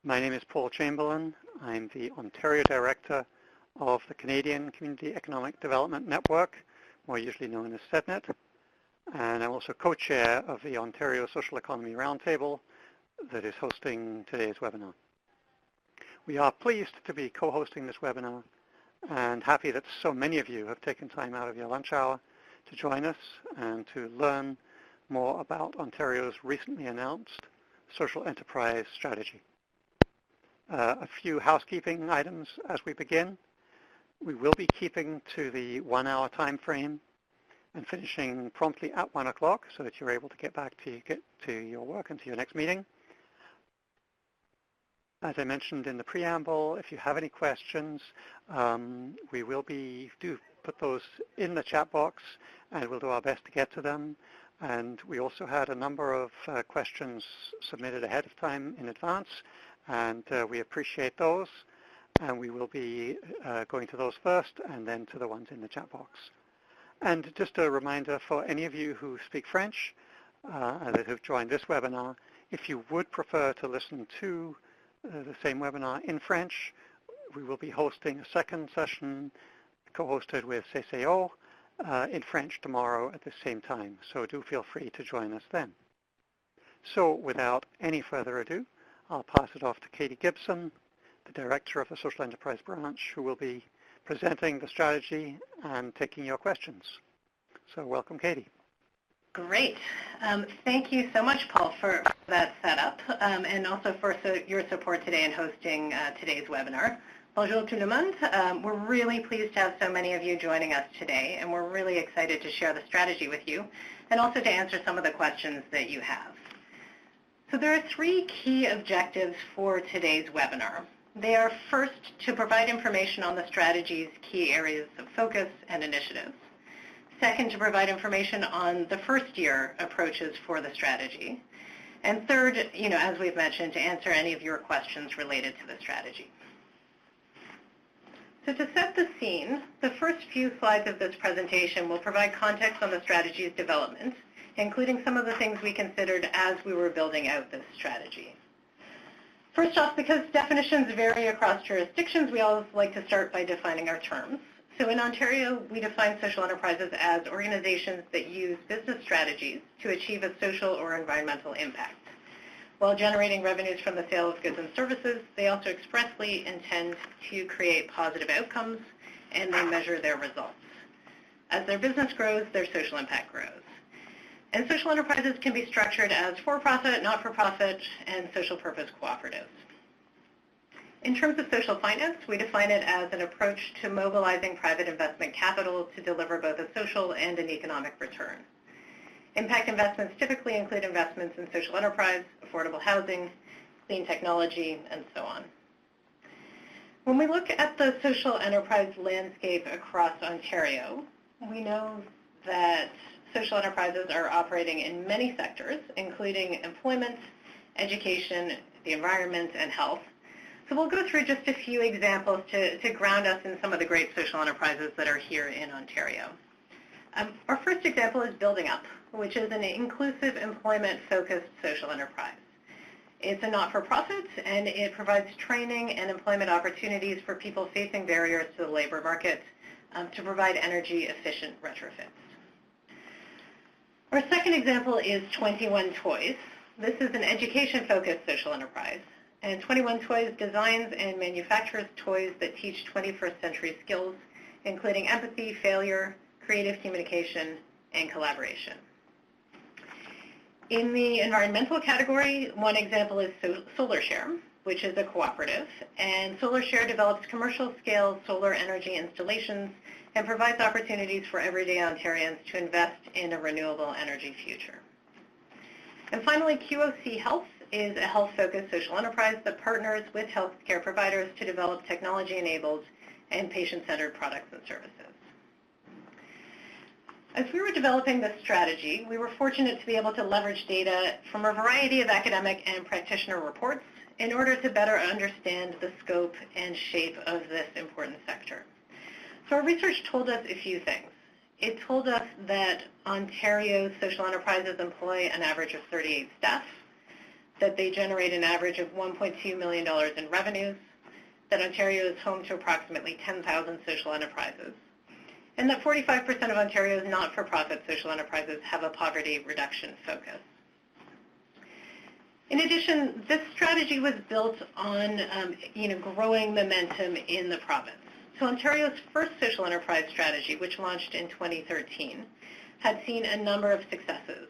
My name is Paul Chamberlain. I'm the Ontario Director of the Canadian Community Economic Development Network, more usually known as CCEDNet, and I'm also co-chair of the Ontario Social Economy Roundtable that is hosting today's webinar. We are pleased to be co-hosting this webinar and happy that so many of you have taken time out of your lunch hour to join us and to learn more about Ontario's recently announced social enterprise strategy. A few housekeeping items as we begin. We will be keeping to the 1 hour time frame and finishing promptly at 1 o'clock so that you're able to get to your work and to your next meeting. As I mentioned in the preamble, if you have any questions, we will do put those in the chat box and we'll do our best to get to them. And we also had a number of questions submitted ahead of time in advance, and we appreciate those. And we will be going to those first and then to the ones in the chat box. And just a reminder for any of you who speak French that have joined this webinar, if you would prefer to listen to the same webinar in French, we will be hosting a second session co-hosted with CCO in French tomorrow at the same time. So do feel free to join us then. So without any further ado, I'll pass it off to Katie Gibson, the Director of the Social Enterprise Branch, who will be presenting the strategy and taking your questions. So welcome, Katie. Great. Thank you so much, Paul, for that setup and also for your support today in hosting today's webinar. Bonjour tout le monde. We're really pleased to have so many of you joining us today, and we're really excited to share the strategy with you and also to answer some of the questions that you have. So there are 3 key objectives for today's webinar. They are first, to provide information on the strategy's key areas of focus and initiatives. Second, to provide information on the first-year approaches for the strategy. And third, as we've mentioned, to answer any of your questions related to the strategy. So to set the scene, the first few slides of this presentation will provide context on the strategy's development, including some of the things we considered as we were building out this strategy. First off, because definitions vary across jurisdictions, we always like to start by defining our terms. So in Ontario, we define social enterprises as organizations that use business strategies to achieve a social or environmental impact. While generating revenues from the sale of goods and services, they also expressly intend to create positive outcomes, and they measure their results. As their business grows, their social impact grows. And social enterprises can be structured as for-profit, not-for-profit, and social purpose cooperatives. In terms of social finance, we define it as an approach to mobilizing private investment capital to deliver both a social and an economic return. Impact investments typically include investments in social enterprise, affordable housing, clean technology, and so on. When we look at the social enterprise landscape across Ontario, we know that social enterprises are operating in many sectors, including employment, education, the environment, and health. So we'll go through just a few examples to ground us in some of the great social enterprises that are here in Ontario. Our first example is Building Up, which is an inclusive employment-focused social enterprise. It's a not-for-profit, and it provides training and employment opportunities for people facing barriers to the labor market to provide energy-efficient retrofits. Our second example is 21 Toys. This is an education-focused social enterprise, and 21 Toys designs and manufactures toys that teach 21st century skills, including empathy, failure, creative communication, and collaboration. In the environmental category, one example is SolarShare, which is a cooperative, and SolarShare develops commercial-scale solar energy installations and provides opportunities for everyday Ontarians to invest in a renewable energy future. And finally, Qoc Health is a health-focused social enterprise that partners with healthcare providers to develop technology-enabled and patient-centered products and services. As we were developing this strategy, we were fortunate to be able to leverage data from a variety of academic and practitioner reports in order to better understand the scope and shape of this important sector. So our research told us a few things. It told us that Ontario's social enterprises employ an average of 38 staff. that they generate an average of $1.2 million in revenues, that Ontario is home to approximately 10,000 social enterprises, and that 45% of Ontario's not-for-profit social enterprises have a poverty reduction focus. In addition, this strategy was built on growing momentum in the province. So Ontario's first social enterprise strategy, which launched in 2013, had seen a number of successes.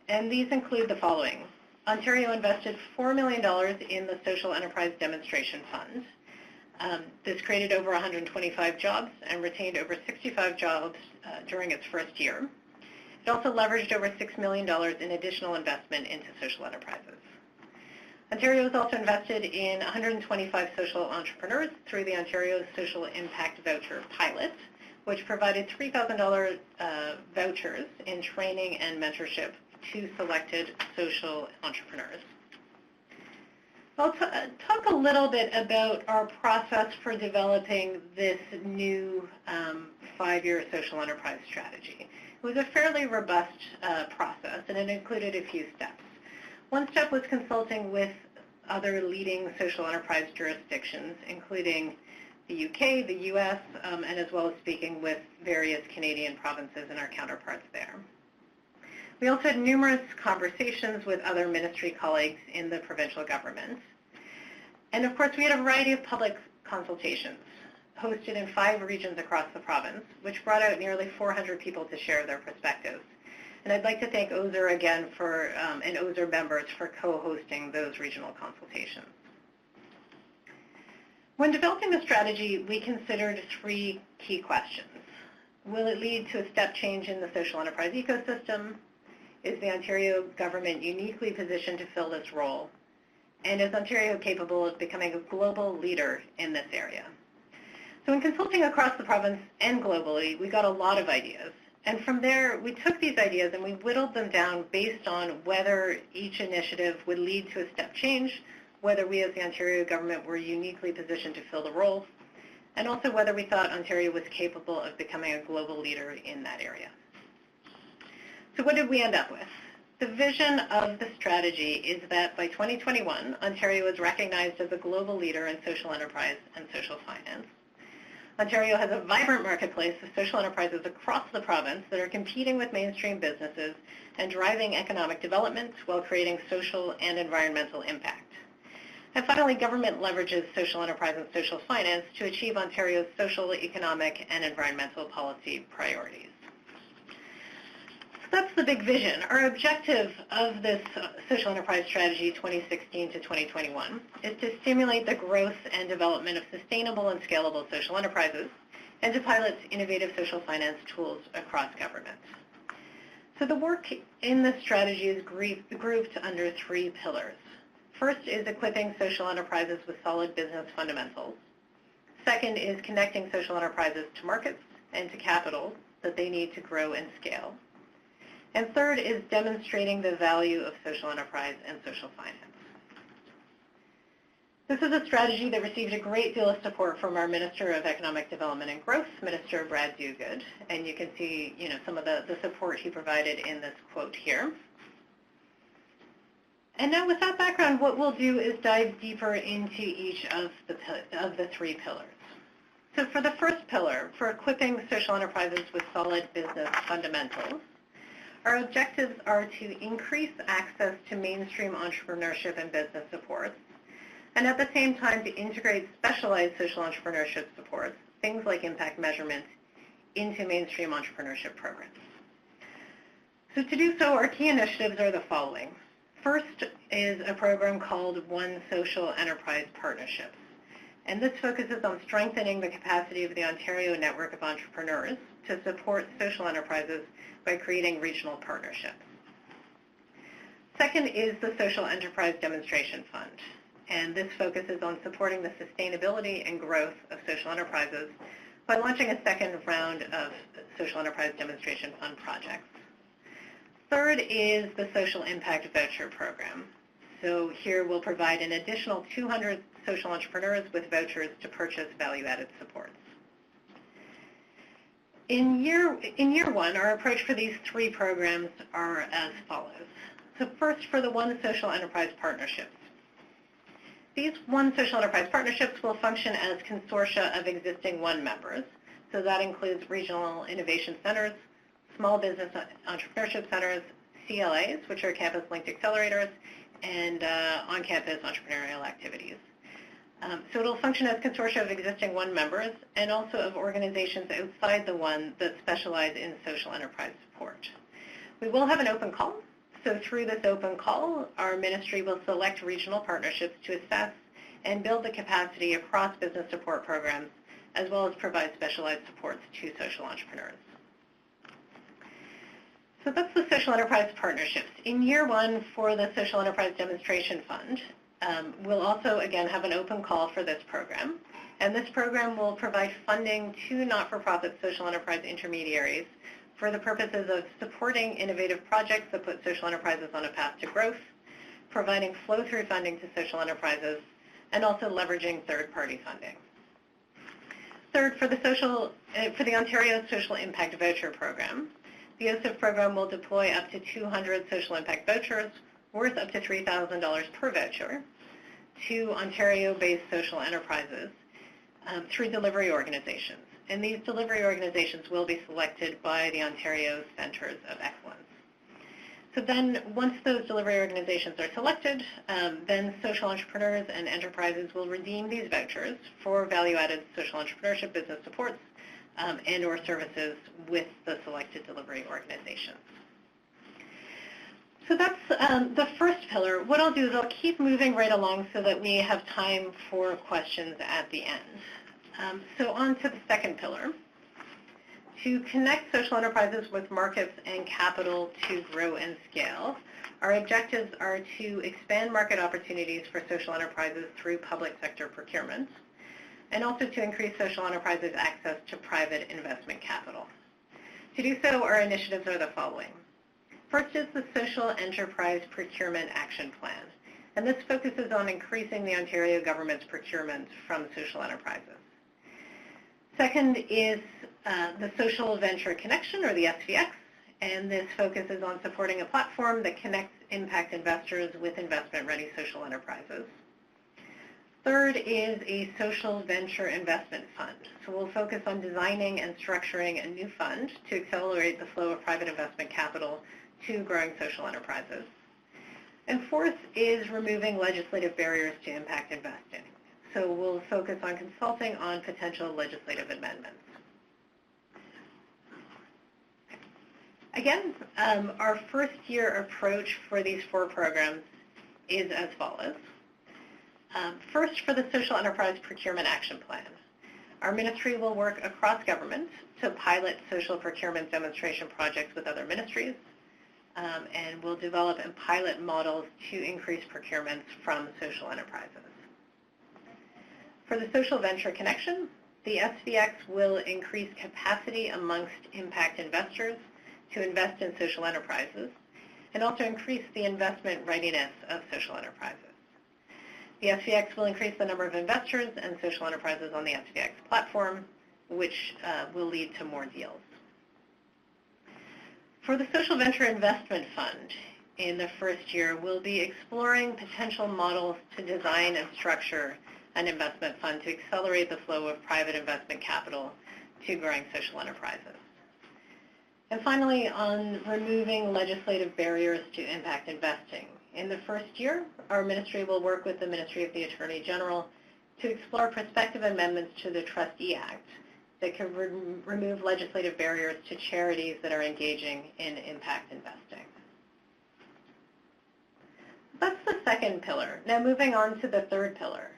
And these include the following. Ontario invested $4 million in the Social Enterprise Demonstration Fund. This created over 125 jobs and retained over 65 jobs during its first year. It also leveraged over $6 million in additional investment into social enterprises. Ontario has also invested in 125 social entrepreneurs through the Ontario Social Impact Voucher Pilot, which provided $3,000 vouchers in training and mentorship to selected social entrepreneurs. I'll talk a little bit about our process for developing this new 5-year social enterprise strategy. It was a fairly robust process, and it included a few steps. One step was consulting with other leading social enterprise jurisdictions, including the UK, the US, and as well as speaking with various Canadian provinces and our counterparts there. We also had numerous conversations with other ministry colleagues in the provincial government. And of course, we had a variety of public consultations hosted in 5 regions across the province, which brought out nearly 400 people to share their perspectives. And I'd like to thank OSER again for, and OSER members for co-hosting those regional consultations. When developing the strategy, we considered 3 key questions. Will it lead to a step change in the social enterprise ecosystem? Is the Ontario government uniquely positioned to fill this role? And is Ontario capable of becoming a global leader in this area? So in consulting across the province and globally, we got a lot of ideas. And from there, we took these ideas and we whittled them down based on whether each initiative would lead to a step change, whether we as the Ontario government were uniquely positioned to fill the role, and also whether we thought Ontario was capable of becoming a global leader in that area. So what did we end up with? The vision of the strategy is that by 2021, Ontario is recognized as a global leader in social enterprise and social finance. Ontario has a vibrant marketplace of social enterprises across the province that are competing with mainstream businesses and driving economic development while creating social and environmental impact. And finally, government leverages social enterprise and social finance to achieve Ontario's social, economic, and environmental policy priorities. So that's the big vision. Our objective of this social enterprise strategy 2016 to 2021 is to stimulate the growth and development of sustainable and scalable social enterprises and to pilot innovative social finance tools across government. So the work in this strategy is grouped under 3 pillars. First is equipping social enterprises with solid business fundamentals. Second is connecting social enterprises to markets and to capital that they need to grow and scale. And third is demonstrating the value of social enterprise and social finance. This is a strategy that received a great deal of support from our Minister of Economic Development and Growth, Minister Brad Dogood, and you can see some of the support he provided in this quote here. And now with that background, what we'll do is dive deeper into each of the 3 pillars. So for the first pillar, for equipping social enterprises with solid business fundamentals, our objectives are to increase access to mainstream entrepreneurship and business supports, and at the same time to integrate specialized social entrepreneurship supports, things like impact measurement, into mainstream entrepreneurship programs. So to do so, our key initiatives are the following. First is a program called One Social Enterprise Partnerships, and this focuses on strengthening the capacity of the Ontario network of entrepreneurs to support social enterprises by creating regional partnerships. Second is the Social Enterprise Demonstration Fund, and this focuses on supporting the sustainability and growth of social enterprises by launching a second round of Social Enterprise Demonstration Fund projects. Third is the Social Impact Voucher Program. So here we'll provide an additional 200 social entrepreneurs with vouchers to purchase value-added supports. In year 1, our approach for these 3 programs are as follows. So first, for the One Social Enterprise Partnerships. These One Social Enterprise Partnerships will function as consortia of existing One members. So that includes regional innovation centers, small business entrepreneurship centers, CLAs, which are campus-linked accelerators, and on-campus entrepreneurial activities. So it'll function as consortia of existing One members and also of organizations outside the One that specialize in social enterprise support. We will have an open call. So through this open call, our ministry will select regional partnerships to assess and build the capacity across business support programs, as well as provide specialized supports to social entrepreneurs. So that's the Social Enterprise Partnerships. In year one for the Social Enterprise Demonstration Fund, we'll also, again, have an open call for this program. And this program will provide funding to not-for-profit social enterprise intermediaries for the purposes of supporting innovative projects that put social enterprises on a path to growth, providing flow-through funding to social enterprises, and also leveraging third-party funding. Third, for the Ontario Social Impact Voucher Program, the OSIV program will deploy up to 200 social impact vouchers worth up to $3,000 per voucher to Ontario-based social enterprises through delivery organizations. And these delivery organizations will be selected by the Ontario Centres of Excellence. So then once those delivery organizations are selected, then social entrepreneurs and enterprises will redeem these vouchers for value-added social entrepreneurship business supports and or services with the selected delivery organizations. So that's the first pillar. What I'll do is I'll keep moving right along so that we have time for questions at the end. So on to the second pillar. To connect social enterprises with markets and capital to grow and scale, our objectives are to expand market opportunities for social enterprises through public sector procurement, and also to increase social enterprises' access to private investment capital. To do so, our initiatives are the following. First is the Social Enterprise Procurement Action Plan, and this focuses on increasing the Ontario government's procurement from social enterprises. Second is the Social Venture Connection, or the SVX, and this focuses on supporting a platform that connects impact investors with investment-ready social enterprises. Third is a Social Venture Investment Fund. So we'll focus on designing and structuring a new fund to accelerate the flow of private investment capital to growing social enterprises. And fourth is removing legislative barriers to impact investing. So we'll focus on consulting on potential legislative amendments. Again, our first-year approach for these four programs is as follows. First, for the Social Enterprise Procurement Action Plan, our ministry will work across government to pilot social procurement demonstration projects with other ministries, and will develop and pilot models to increase procurements from social enterprises. For the Social Venture Connection, the SVX will increase capacity amongst impact investors to invest in social enterprises, and also increase the investment readiness of social enterprises. The SVX will increase the number of investors and social enterprises on the SVX platform, which will lead to more deals. For the Social Venture Investment Fund, in the first year, we'll be exploring potential models to design and structure an investment fund to accelerate the flow of private investment capital to growing social enterprises. And finally, on removing legislative barriers to impact investing. In the first year, our ministry will work with the Ministry of the Attorney General to explore prospective amendments to the Trustee Act that could remove legislative barriers to charities that are engaging in impact investing. That's the second pillar. Now moving on to the third pillar.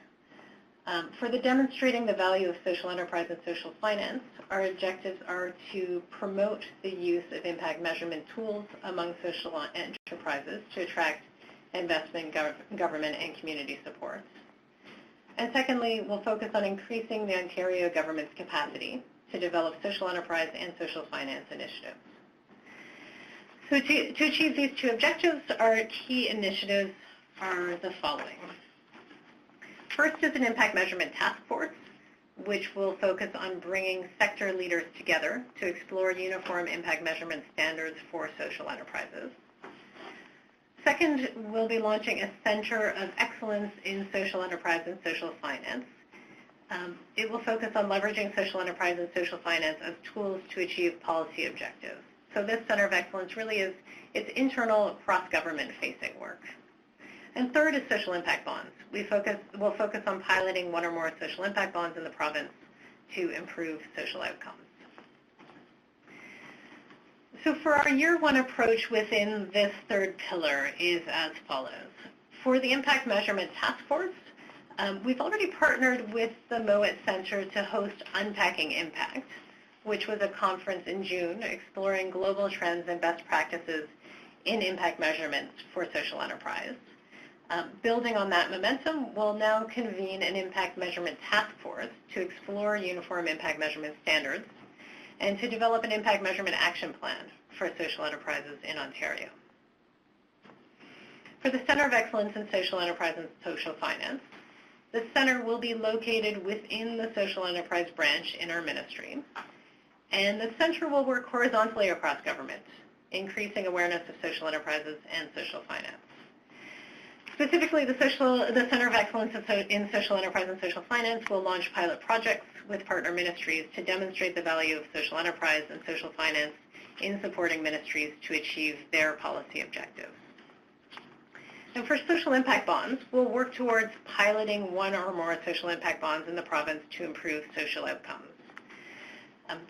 For the Demonstrating the Value of Social Enterprise and Social Finance, our objectives are to promote the use of impact measurement tools among social enterprises to attract investment, government, and community supports. And secondly, we'll focus on increasing the Ontario government's capacity to develop social enterprise and social finance initiatives. So to achieve these two objectives, our key initiatives are the following. First is an impact measurement task force, which will focus on bringing sector leaders together to explore uniform impact measurement standards for social enterprises. Second, we'll be launching a Center of Excellence in Social Enterprise and Social Finance. It will focus on leveraging social enterprise and social finance as tools to achieve policy objectives. So this Center of Excellence really is its internal cross-government facing work. And third is social impact bonds. We'll focus on piloting one or more social impact bonds in the province to improve social outcomes. So for our year one approach within this third pillar is as follows. For the Impact Measurement Task Force, we've already partnered with the Mowat Center to host Unpacking Impact, which was a conference in June exploring global trends and best practices in impact measurements for social enterprise. Building on that momentum, we'll now convene an Impact Measurement Task Force to explore uniform impact measurement standards and to develop an impact measurement action plan for social enterprises in Ontario. For the Center of Excellence in Social Enterprise and Social Finance, the center will be located within the social enterprise branch in our ministry, and the center will work horizontally across government, increasing awareness of social enterprises and social finance. Specifically, the Center of Excellence in Social Enterprise and Social Finance will launch pilot projects with partner ministries to demonstrate the value of social enterprise and social finance in supporting ministries to achieve their policy objectives. And for social impact bonds, we'll work towards piloting one or more social impact bonds in the province to improve social outcomes.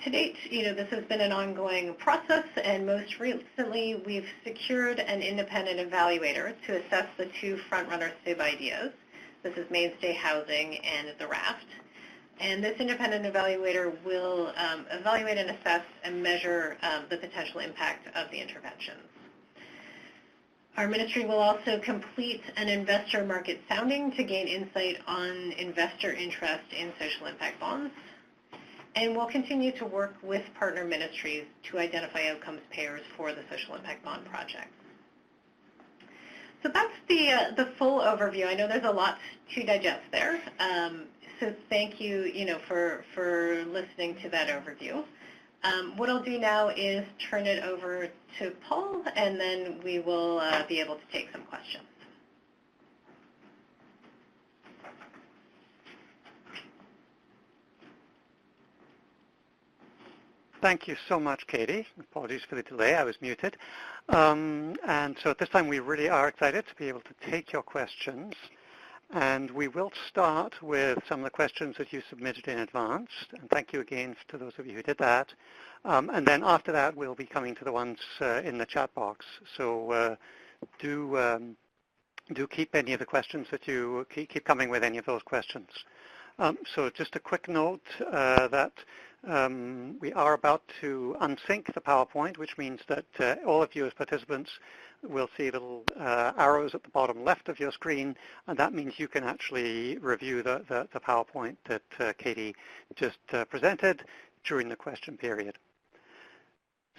To date, this has been an ongoing process, and most recently we've secured an independent evaluator to assess the two front-runner SIB ideas. This is Mainstay Housing and the Raft. And this independent evaluator will evaluate and assess and measure the potential impact of the interventions. Our ministry will also complete an investor market sounding to gain insight on investor interest in social impact bonds. And we'll continue to work with partner ministries to identify outcomes payers for the social impact bond project. So that's the full overview. I know there's a lot to digest there. So thank you, for listening to that overview. What I'll do now is turn it over to Paul, and then we will be able to take some questions. Thank you so much, Katie. Apologies for the delay. I was muted. And so at this time, we really are excited to be able to take your questions. And we will start with some of the questions that you submitted in advance. And thank you again to those of you who did that. And then after that, we'll be coming to the ones in the chat box. So do keep any of the questions that you keep coming with any of those questions. So just a quick note that we are about to unsync the PowerPoint, which means that all of you as participants will see little arrows at the bottom left of your screen, and that means you can actually review the PowerPoint that Katie just presented during the question period.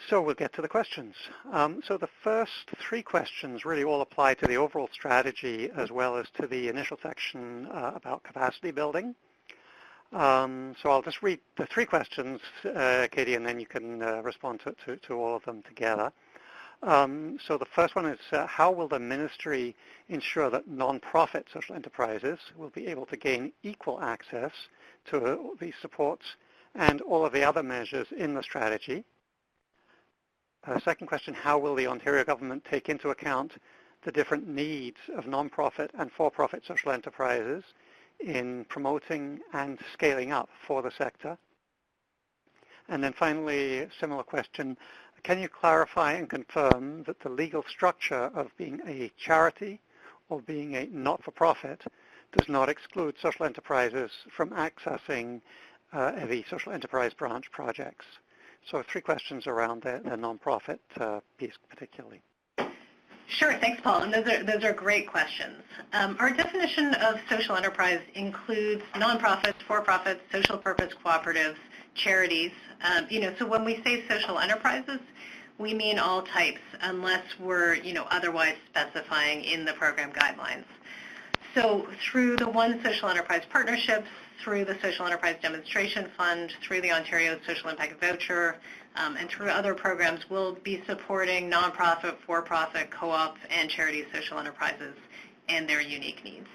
So we'll get to the questions. So the first three questions really all apply to the overall strategy as well as to the initial section about capacity building. So I'll just read the three questions, Katie, and then you can respond to all of them together. So the first one is, how will the ministry ensure that non-profit social enterprises will be able to gain equal access to these supports and all of the other measures in the strategy? Second question, how will the Ontario government take into account the different needs of non-profit and for-profit social enterprises in promoting and scaling up for the sector? And then finally, a similar question, can you clarify and confirm that the legal structure of being a charity or being a not-for-profit does not exclude social enterprises from accessing the social enterprise branch projects? So three questions around the nonprofit piece particularly. Sure, thanks, Paul. And those are great questions. Our definition of social enterprise includes nonprofits, for-profits, social purpose cooperatives, charities. So when we say social enterprises, we mean all types, unless we're otherwise specifying in the program guidelines. So through the One Social Enterprise Partnerships, through the Social Enterprise Demonstration Fund, through the Ontario Social Impact Voucher, and through other programs, we'll be supporting nonprofit, for-profit, co-op, and charity social enterprises and their unique needs.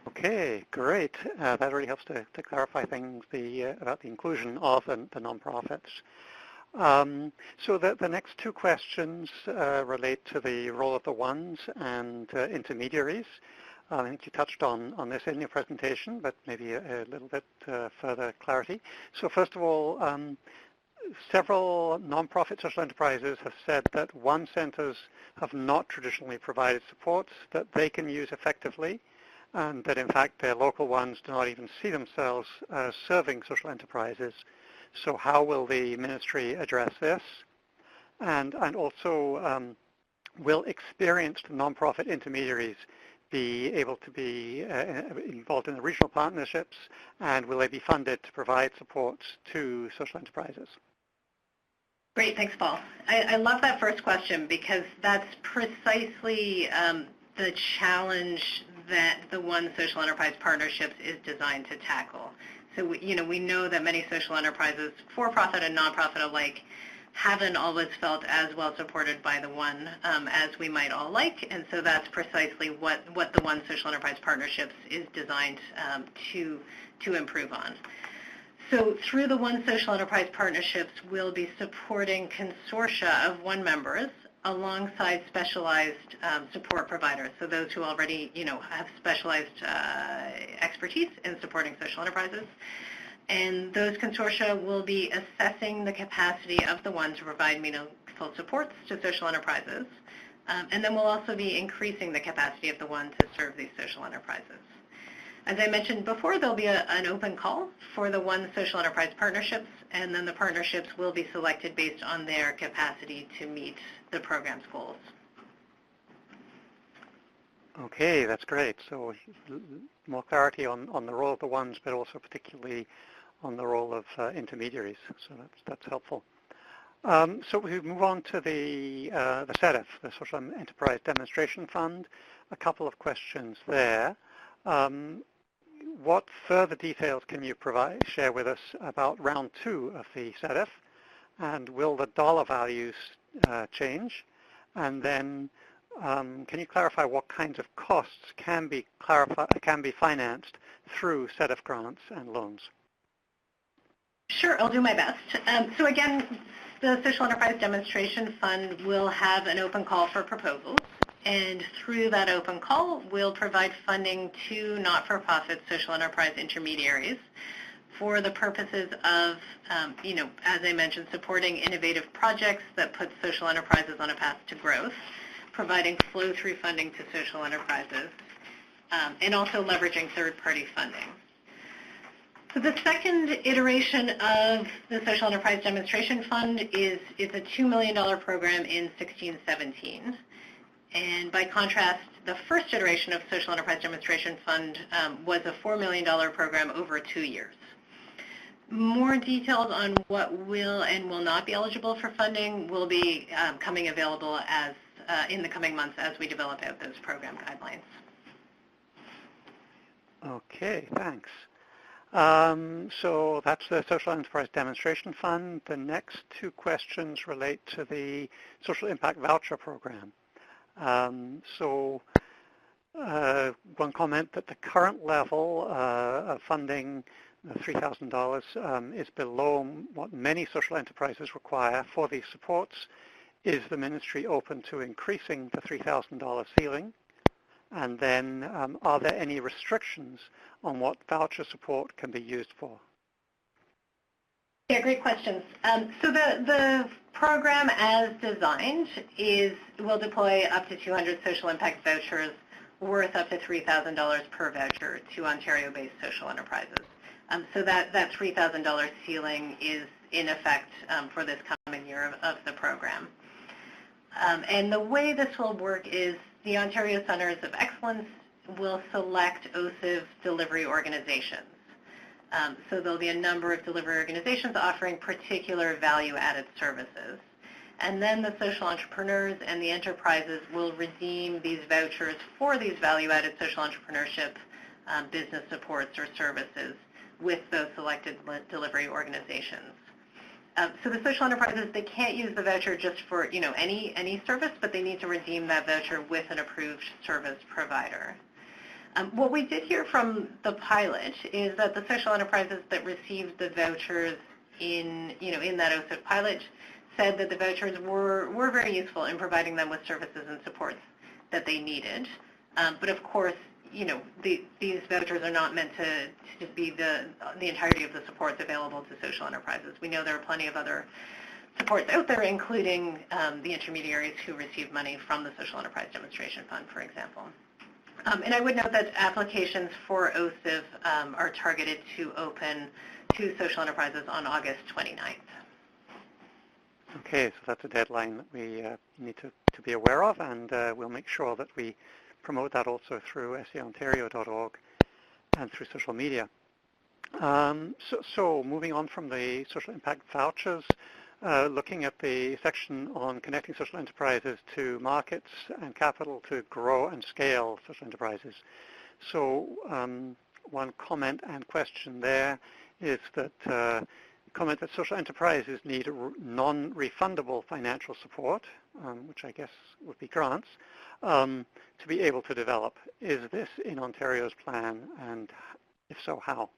Okay, great. That really helps to clarify things about the inclusion of the nonprofits. So the next two questions relate to the role of the ones and intermediaries. I think you touched on this in your presentation, but maybe a little bit further clarity. So first of all, several nonprofit social enterprises have said that one centers have not traditionally provided supports that they can use effectively, and that in fact their local ones do not even see themselves as serving social enterprises. So how will the ministry address this? And also, will experienced nonprofit intermediaries be able to be involved in the regional partnerships, and will they be funded to provide supports to social enterprises? Great, thanks, Paul. I love that first question because that's precisely the challenge that the One Social Enterprise Partnerships is designed to tackle. So we know that many social enterprises, for-profit and nonprofit alike, haven't always felt as well supported by the One as we might all like, and so that's precisely what the One Social Enterprise Partnerships is designed to improve on. So through the One Social Enterprise Partnerships, we'll be supporting consortia of One members alongside specialized support providers, so those who already have specialized expertise in supporting social enterprises. And those consortia will be assessing the capacity of the One to provide meaningful supports to social enterprises. And then we'll also be increasing the capacity of the One to serve these social enterprises. As I mentioned before, there'll be an open call for the One Social Enterprise Partnerships, and then the partnerships will be selected based on their capacity to meet the program's goals. Okay, that's great. So more clarity on the role of the ones, but also particularly on the role of intermediaries. So that's helpful. So we move on to the SEDEF, the Social Enterprise Demonstration Fund. A couple of questions there. What further details can you share with us about round 2 of the SEDEF? And will the dollar values change? And then can you clarify what kinds of costs can be financed through SEDEF grants and loans? Sure, I'll do my best. So again, the Social Enterprise Demonstration Fund will have an open call for proposals. And through that open call, we'll provide funding to not-for-profit social enterprise intermediaries for the purposes of, as I mentioned, supporting innovative projects that put social enterprises on a path to growth, providing flow-through funding to social enterprises, and also leveraging third-party funding. So the second iteration of the Social Enterprise Demonstration Fund is a $2 million program in 16-17. And by contrast, the first iteration of Social Enterprise Demonstration Fund was a $4 million program over 2 years. More details on what will and will not be eligible for funding will be coming available in the coming months as we develop out those program guidelines. Okay, thanks. So that's the Social Enterprise Demonstration Fund. The next two questions relate to the Social Impact Voucher Program. One comment that the current level of funding, $3,000, is below what many social enterprises require for these supports. Is the ministry open to increasing the $3,000 ceiling? And then are there any restrictions on what voucher support can be used for? Yeah, great questions. So the program as designed will deploy up to 200 social impact vouchers worth up to $3,000 per voucher to Ontario-based social enterprises. So that $3,000 ceiling is in effect for this coming year of the program. And the way this will work is the Ontario Centres of Excellence will select OCIV delivery organizations. So there'll be a number of delivery organizations offering particular value-added services. and then the social entrepreneurs and the enterprises will redeem these vouchers for these value-added social entrepreneurship business supports or services with those selected delivery organizations. So the social enterprises, they can't use the voucher just for any service, but they need to redeem that voucher with an approved service provider. What we did hear from the pilot is that the social enterprises that received the vouchers in that OSIP pilot said that the vouchers were very useful in providing them with services and supports that they needed. But of course, these vouchers are not meant to be the entirety of the supports available to social enterprises. We know there are plenty of other supports out there, including the intermediaries who receive money from the Social Enterprise Demonstration Fund, for example. And I would note that applications for OSIP are targeted to open to social enterprises on August 29th. Okay, so that's a deadline that we need to be aware of, and we'll make sure that we promote that also through saontario.org and through social media. So moving on from the social impact vouchers, looking at the section on connecting social enterprises to markets and capital to grow and scale social enterprises. So one comment and question there is that comment that social enterprises need non-refundable financial support, which I guess would be grants, to be able to develop. Is this in Ontario's plan, and if so, how?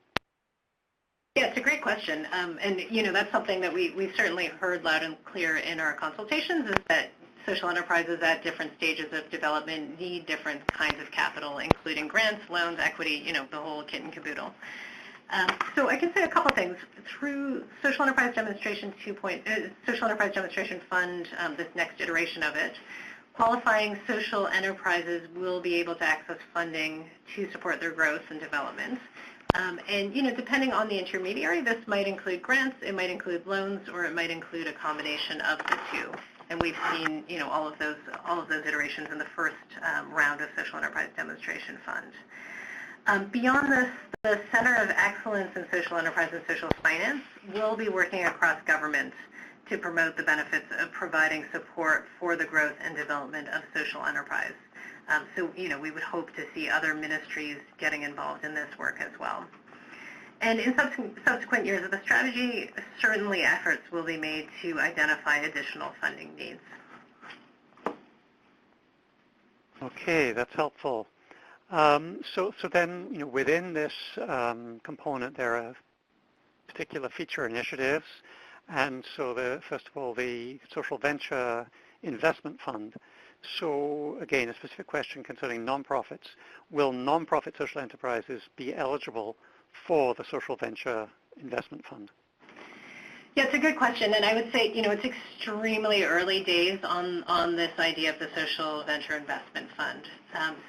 Yeah, it's a great question, and that's something that we've certainly heard loud and clear in our consultations, is that social enterprises at different stages of development need different kinds of capital, including grants, loans, equity, the whole kit and caboodle. So I can say a couple things. Through Social Enterprise Demonstration Social Enterprise Demonstration Fund, this next iteration of it, qualifying social enterprises will be able to access funding to support their growth and development. And depending on the intermediary, this might include grants, it might include loans, or it might include a combination of the two. And we've seen all of those iterations in the first round of Social Enterprise Demonstration Fund. Beyond this, the Center of Excellence in Social Enterprise and Social Finance will be working across government to promote the benefits of providing support for the growth and development of social enterprise. So we would hope to see other ministries getting involved in this work as well. And in subsequent years of the strategy, certainly efforts will be made to identify additional funding needs. Okay, that's helpful. So then, within this component, there are particular feature initiatives, and so first of all, the Social Venture Investment Fund. So again, a specific question concerning nonprofits. Will nonprofit social enterprises be eligible for the Social Venture Investment Fund? Yeah, it's a good question, and I would say, it's extremely early days on this idea of the Social Venture Investment Fund.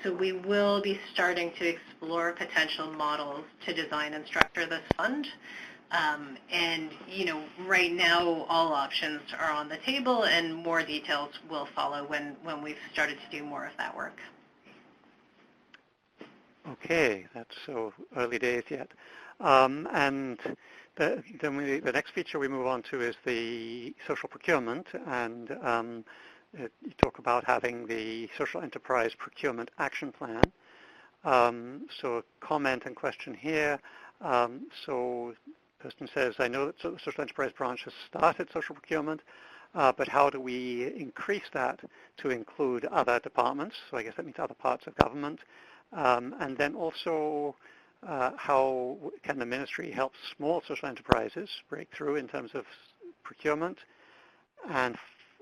So we will be starting to explore potential models to design and structure this fund. And, right now, all options are on the table, and more details will follow when we've started to do more of that work. Okay, that's so early days yet. And the next feature we move on to is the social procurement, and you talk about having the Social Enterprise Procurement Action Plan. So comment and question here. So the person says, I know that the Social Enterprise Branch has started social procurement, but how do we increase that to include other departments? So I guess that means other parts of government. And then also, how can the ministry help small social enterprises break through in terms of procurement? And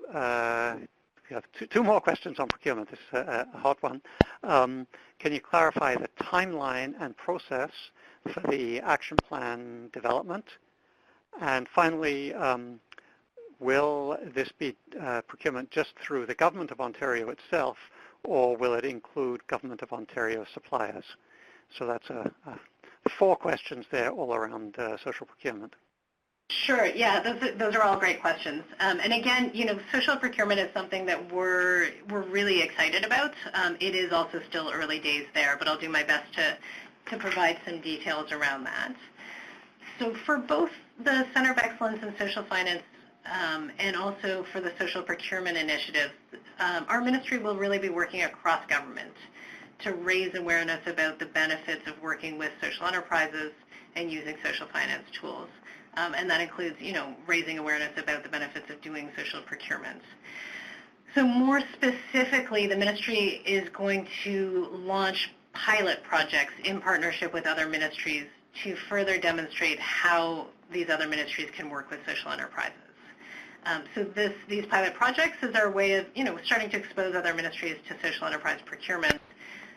we have two more questions on procurement. This is a hot one. Can you clarify the timeline and process for the action plan development? And finally, will this be procurement just through the Government of Ontario itself, or will it include Government of Ontario suppliers? So that's 4 questions there all around social procurement. Sure, yeah, those are all great questions. And again, social procurement is something that we're really excited about. It is also still early days there, but I'll do my best to provide some details around that. So for both the Center of Excellence in Social Finance and also for the social procurement initiatives, our ministry will really be working across government to raise awareness about the benefits of working with social enterprises and using social finance tools. And that includes, raising awareness about the benefits of doing social procurement. So more specifically, the ministry is going to launch pilot projects in partnership with other ministries to further demonstrate how these other ministries can work with social enterprises. So these pilot projects is our way of, starting to expose other ministries to social enterprise procurement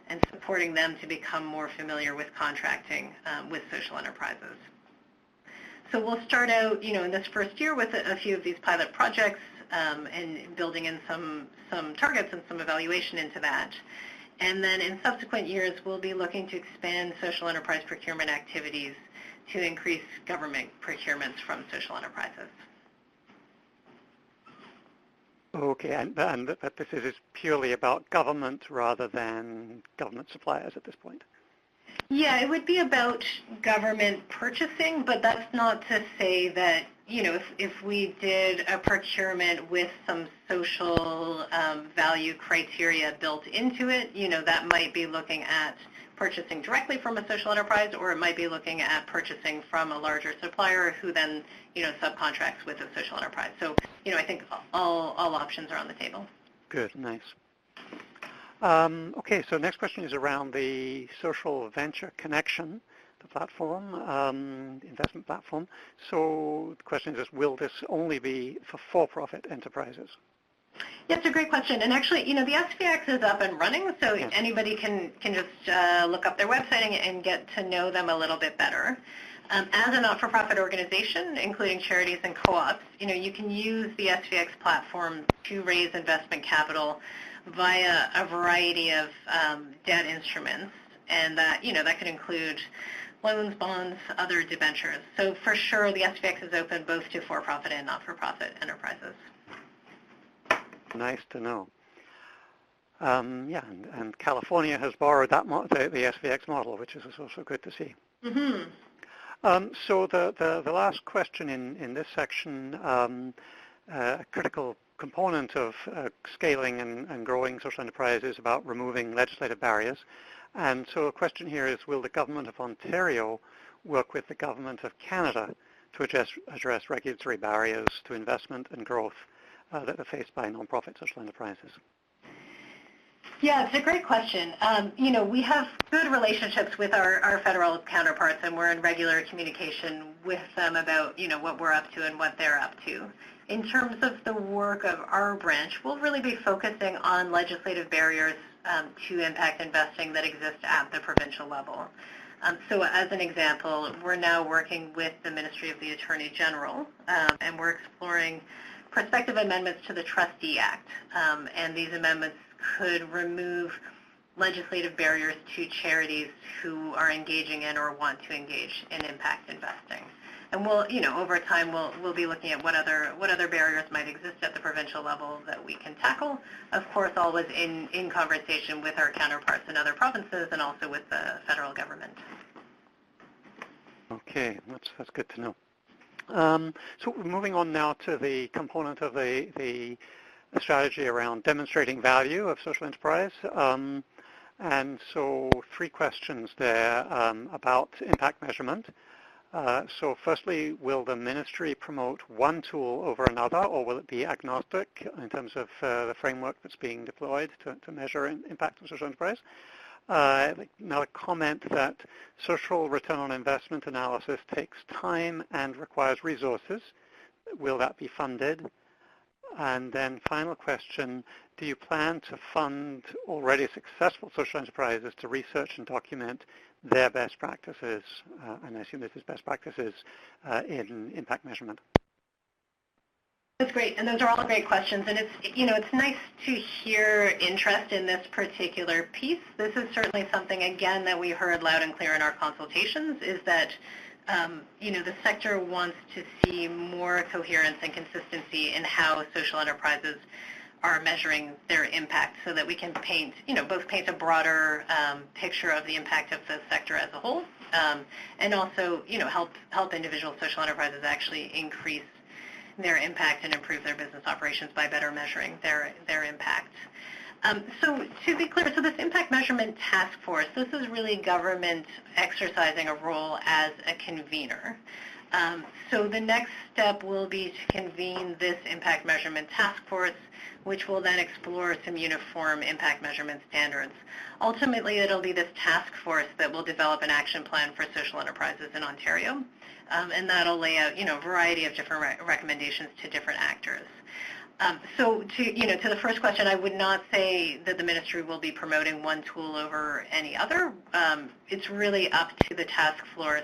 and supporting them to become more familiar with contracting with social enterprises. So we'll start out, in this first year with a few of these pilot projects and building in some targets and some evaluation into that. And then in subsequent years, we'll be looking to expand social enterprise procurement activities to increase government procurements from social enterprises. Okay, but this is purely about government rather than government suppliers at this point? Yeah, it would be about government purchasing, but that's not to say that, if we did a procurement with some social value criteria built into it, that might be looking at purchasing directly from a social enterprise, or it might be looking at purchasing from a larger supplier who then, subcontracts with a social enterprise. So, I think all options are on the table. Good, nice. Okay, so next question is around the Social Venture Connection, the platform, investment platform. So the question is, will this only be for-profit enterprises? Yeah, it's a great question. And actually, the SVX is up and running, so yes, anybody can just look up their website and get to know them a little bit better. As a not-for-profit organization, including charities and co-ops, you can use the SVX platform to raise investment capital via a variety of debt instruments, and that could include loans, bonds, other debentures. So for sure, the SVX is open both to for-profit and not-for-profit enterprises. Nice to know. Yeah, and California has borrowed that the SVX model, which is also good to see. Mm-hmm. So the last question in this section, a critical component of scaling and growing social enterprise is about removing legislative barriers. And so a question here is, will the Government of Ontario work with the Government of Canada to address regulatory barriers to investment and growth that are faced by nonprofit social enterprises? Yeah, it's a great question. We have good relationships with our federal counterparts, and we're in regular communication with them about, what we're up to and what they're up to. In terms of the work of our branch, we'll really be focusing on legislative barriers to impact investing that exist at the provincial level. So as an example, we're now working with the Ministry of the Attorney General, and we're exploring prospective amendments to the Trustee Act. And these amendments could remove legislative barriers to charities who are engaging in or want to engage in impact investing. And we'll, over time, we'll be looking at what other barriers might exist at the provincial level that we can tackle. Of course, always in conversation with our counterparts in other provinces and also with the federal government. Okay, that's good to know. So moving on now to the component of the strategy around demonstrating value of social enterprise. And so 3 questions there about impact measurement. So firstly, will the ministry promote one tool over another, or will it be agnostic in terms of the framework that's being deployed to measure impact on social enterprise? Another comment that social return on investment analysis takes time and requires resources. Will that be funded? And then final question, do you plan to fund already successful social enterprises to research and document their best practices, and I assume this is best practices, in impact measurement? That's great, and those are all great questions, and it's nice to hear interest in this particular piece. This is certainly something, again, that we heard loud and clear in our consultations, is that the sector wants to see more coherence and consistency in how social enterprises are measuring their impact, so that we can paint a broader picture of the impact of the sector as a whole, and also, help individual social enterprises actually increase their impact and improve their business operations by better measuring their impact. So to be clear, so this impact measurement task force, this is really government exercising a role as a convener. So the next step will be to convene this impact measurement task force, which will then explore some uniform impact measurement standards. Ultimately, it'll be this task force that will develop an action plan for social enterprises in Ontario, and that'll lay out, a variety of different recommendations to different actors. So to the first question, I would not say that the ministry will be promoting one tool over any other. It's really up to the task force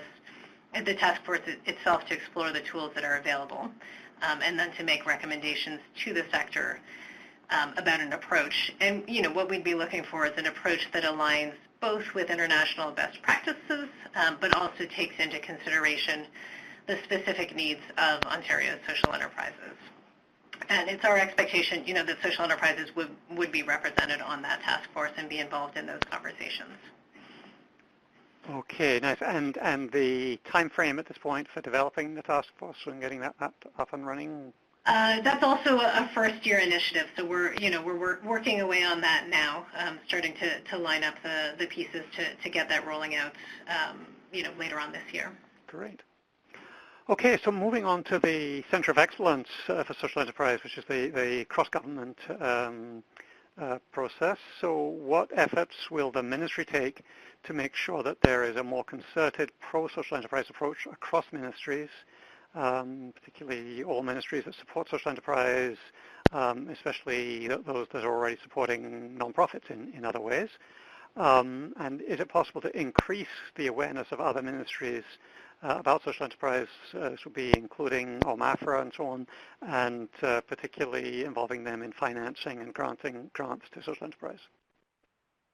itself to explore the tools that are available, and then to make recommendations to the sector about an approach. And what we'd be looking for is an approach that aligns both with international best practices, but also takes into consideration the specific needs of Ontario's social enterprises. And it's our expectation, that social enterprises would be represented on that task force and be involved in those conversations. Okay, nice. And the time frame at this point for developing the task force and getting that up and running? That's also a first-year initiative, so we're working away on that now, starting to line up the pieces to get that rolling out, later on this year. Great. Okay, so moving on to the Centre of Excellence for Social Enterprise, which is the cross-government process. So what efforts will the ministry take to make sure that there is a more concerted pro-social enterprise approach across ministries, particularly all ministries that support social enterprise, especially those that are already supporting nonprofits in other ways? And is it possible to increase the awareness of other ministries about social enterprise, this would be including OMAFRA and so on, and particularly involving them in financing and granting grants to social enterprise?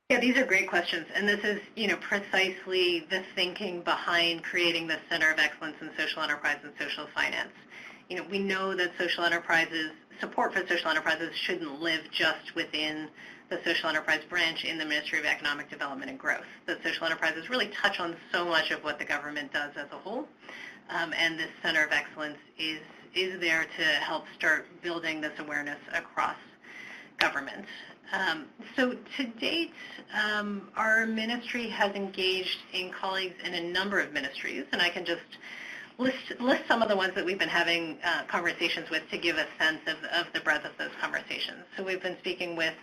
Yeah, these are great questions, and this is, precisely the thinking behind creating the Center of Excellence in Social Enterprise and Social Finance. We know that support for social enterprises shouldn't live just within the social enterprise branch in the Ministry of Economic Development and Growth. The social enterprises really touch on so much of what the government does as a whole, and this Center of Excellence is there to help start building this awareness across government. So to date, our ministry has engaged in colleagues in a number of ministries, and I can just list some of the ones that we've been having conversations with to give a sense of the breadth of those conversations. So we've been speaking with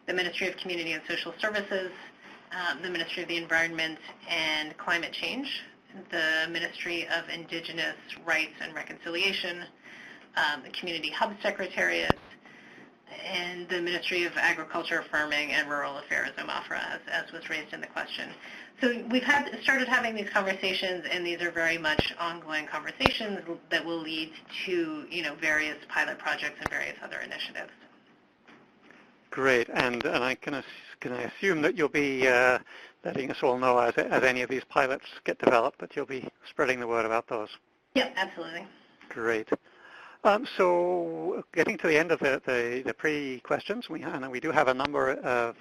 the Ministry of Community and Social Services, the Ministry of the Environment and Climate Change, the Ministry of Indigenous Rights and Reconciliation, the Community Hub Secretariat, and the Ministry of Agriculture, Farming and Rural Affairs, OMAFRA, as was raised in the question. So we've started having these conversations, and these are very much ongoing conversations that will lead to, various pilot projects and various other initiatives. Great, and I can I assume that you'll be letting us all know as any of these pilots get developed, that you'll be spreading the word about those? Yep, absolutely. Great. So getting to the end of the pre-questions, we do have a number of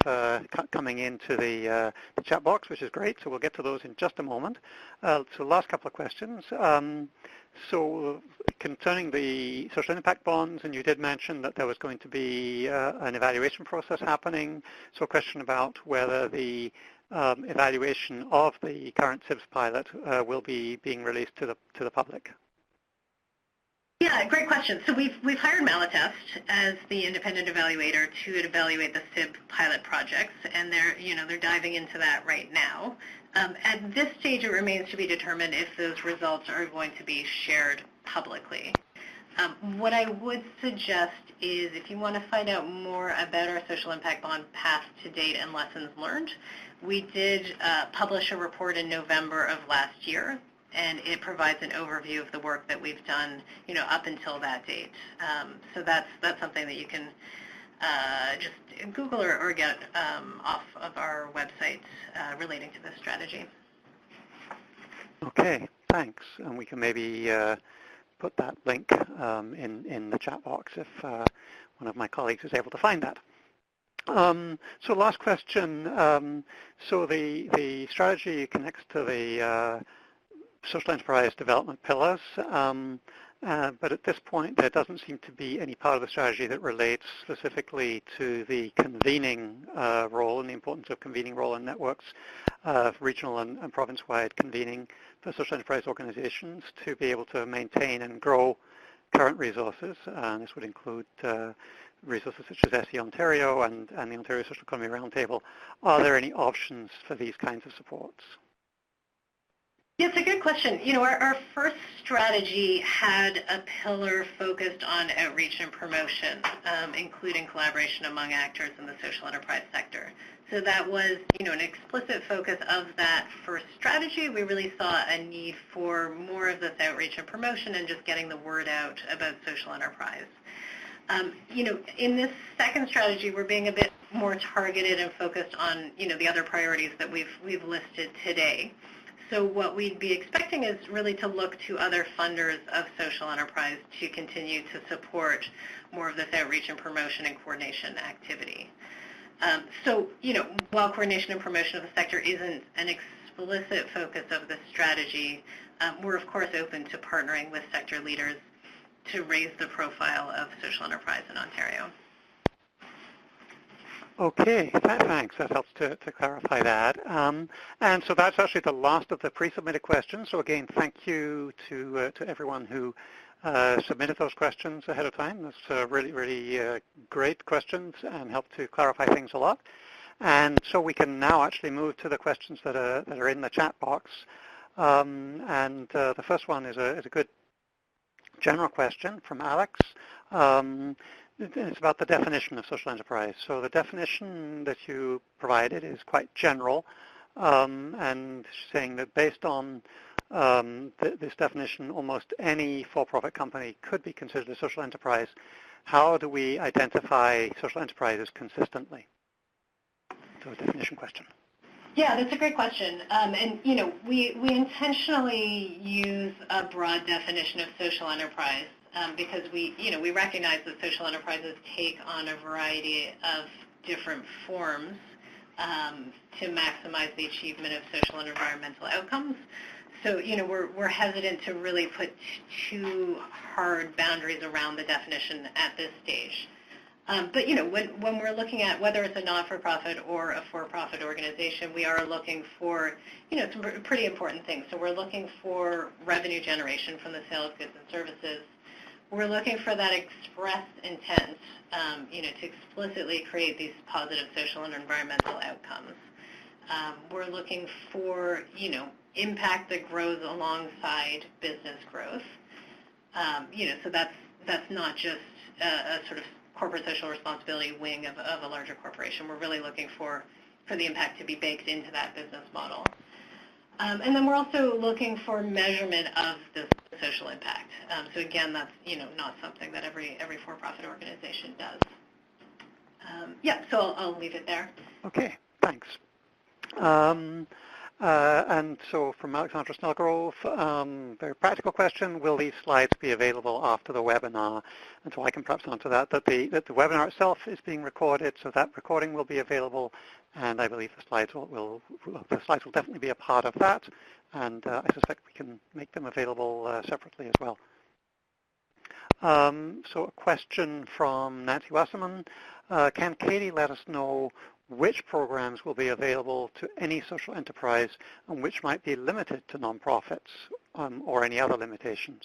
coming into the chat box, which is great, so we'll get to those in just a moment. So last couple of questions. So concerning the social impact bonds, and you did mention that there was going to be an evaluation process happening. So a question about whether the evaluation of the current CIBS pilot will be being released to the public. Yeah, great question. So we've hired Malatest as the independent evaluator to evaluate the CIB pilot projects, and they're diving into that right now. At this stage, it remains to be determined if those results are going to be shared publicly. What I would suggest is, if you want to find out more about our social impact bond path to date and lessons learned, we did publish a report in November of last year, and it provides an overview of the work that we've done, up until that date. So that's something that you can just Google or get off of our website relating to this strategy. Okay, thanks. And we can maybe put that link in the chat box if one of my colleagues is able to find that. So last question. So the strategy connects to the social enterprise development pillars, But at this point, there doesn't seem to be any part of the strategy that relates specifically to the convening role and the importance of convening role in networks, regional and province-wide convening for social enterprise organizations to be able to maintain and grow current resources. And this would include resources such as SE Ontario and the Ontario Social Economy Roundtable. Are there any options for these kinds of supports? Yeah, it's a good question. You know, our first strategy had a pillar focused on outreach and promotion, including collaboration among actors in the social enterprise sector. So that was, you know, an explicit focus of that first strategy. We really saw a need for more of this outreach and promotion and just getting the word out about social enterprise. You know, in this second strategy, we're being a bit more targeted and focused on, you know, the other priorities that we've listed today. So what we'd be expecting is really to look to other funders of social enterprise to continue to support more of this outreach and promotion and coordination activity. So, you know, while coordination and promotion of the sector isn't an explicit focus of the strategy, we're of course open to partnering with sector leaders to raise the profile of social enterprise in Ontario. Okay, thanks. That helps to clarify that. And so that's actually the last of the pre-submitted questions. So again, thank you to everyone who submitted those questions ahead of time. That's really great questions and help to clarify things a lot. And so we can now actually move to the questions that are in the chat box. And the first one is a good general question from Alex. It's about the definition of social enterprise. So the definition that you provided is quite general, and saying that based on this definition, almost any for-profit company could be considered a social enterprise. How do we identify social enterprises consistently? So a definition question. Yeah, that's a great question. And, you know, we intentionally use a broad definition of social enterprise because we recognize that social enterprises take on a variety of different forms to maximize the achievement of social and environmental outcomes. So, you know, we're hesitant to really put too hard boundaries around the definition at this stage. But, you know, when we're looking at whether it's a not-for-profit or a for-profit organization, we are looking for, you know, some pretty important things. So we're looking for revenue generation from the sale of goods and services. We're looking for that express intent, you know, to explicitly create these positive social and environmental outcomes. We're looking for, you know, impact that grows alongside business growth. You know, so that's not just a sort of corporate social responsibility wing of a larger corporation. We're really looking for the impact to be baked into that business model. And then we're also looking for measurement of the social impact. So again, that's, you know, not something that every for-profit organization does. Yeah, so I'll leave it there. Okay, thanks. And so from Alexandra Snellgrove, very practical question, will these slides be available after the webinar? And so I can perhaps answer that the webinar itself is being recorded, so that recording will be available, and I believe the slides will definitely be a part of that, and I suspect we can make them available separately as well. So a question from Nancy Wasserman. Can Katie let us know which programs will be available to any social enterprise and which might be limited to nonprofits or any other limitations?